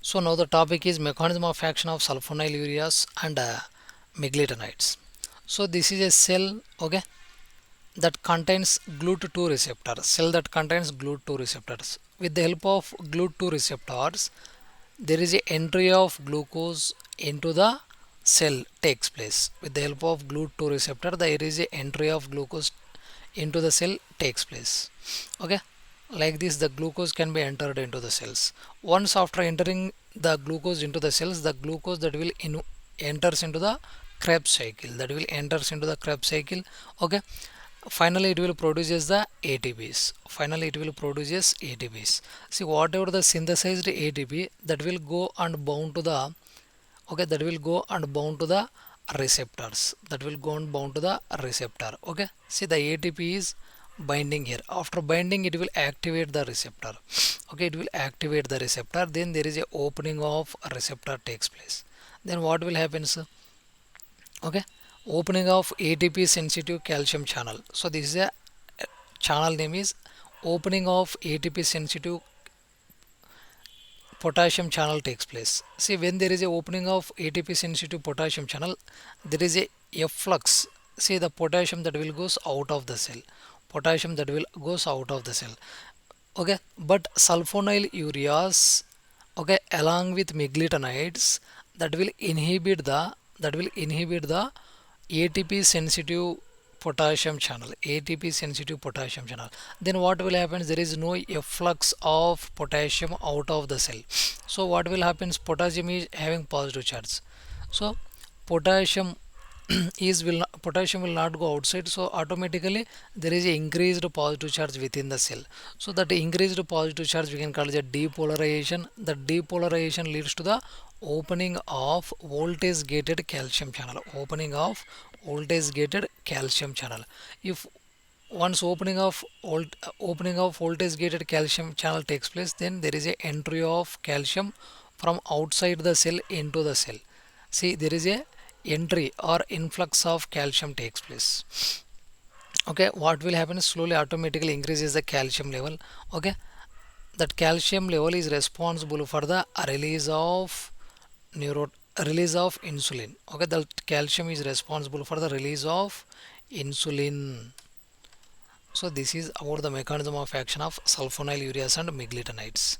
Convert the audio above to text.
So now the topic is mechanism of action of sulfonylureas and meglitinides. So this is a cell, okay, that contains GLUT2 receptor. Cell that contains GLUT2 receptors. With the help of GLUT2 receptors, there is a entry of glucose into the cell takes place. With the help of GLUT2 receptor, there is a entry of glucose into the cell takes place. Okay, like this the glucose can be entered into the cells. Once after entering the glucose into the cells, the glucose that will enters into the Krebs cycle, okay. Finally it will produces the ATPs. See, whatever the synthesized ATP that will go and bound to the, okay, that will go and bound to the receptors, okay. See, the ATP is binding here. After binding, it will activate the receptor, okay, then there is a opening of a receptor takes place. Then what will happen, sir? Okay, opening of ATP sensitive calcium channel. So this is a channel name is opening of ATP sensitive potassium channel takes place. See, when there is a opening of ATP sensitive potassium channel, there is a efflux. See, the potassium that will goes out of the cell, okay. But sulfonylureas, okay, along with meglitinides, that will inhibit the ATP sensitive potassium channel, then what will happen? There is no efflux of potassium out of the cell. So what will happen? Potassium is having positive charge, so potassium potassium will not go outside, so automatically there is a increased positive charge within the cell. So that increased positive charge we can call it a depolarization. The depolarization leads to the opening of voltage gated calcium channel, If once opening of voltage gated calcium channel takes place, then there is a entry of calcium from outside the cell into the cell. See, there is a entry or influx of calcium takes place, okay. What will happen is slowly automatically increases the calcium level, okay. That calcium level is responsible for the release of insulin, okay. The calcium is responsible for the release of insulin. So this is about the mechanism of action of sulfonylureas and meglitinides.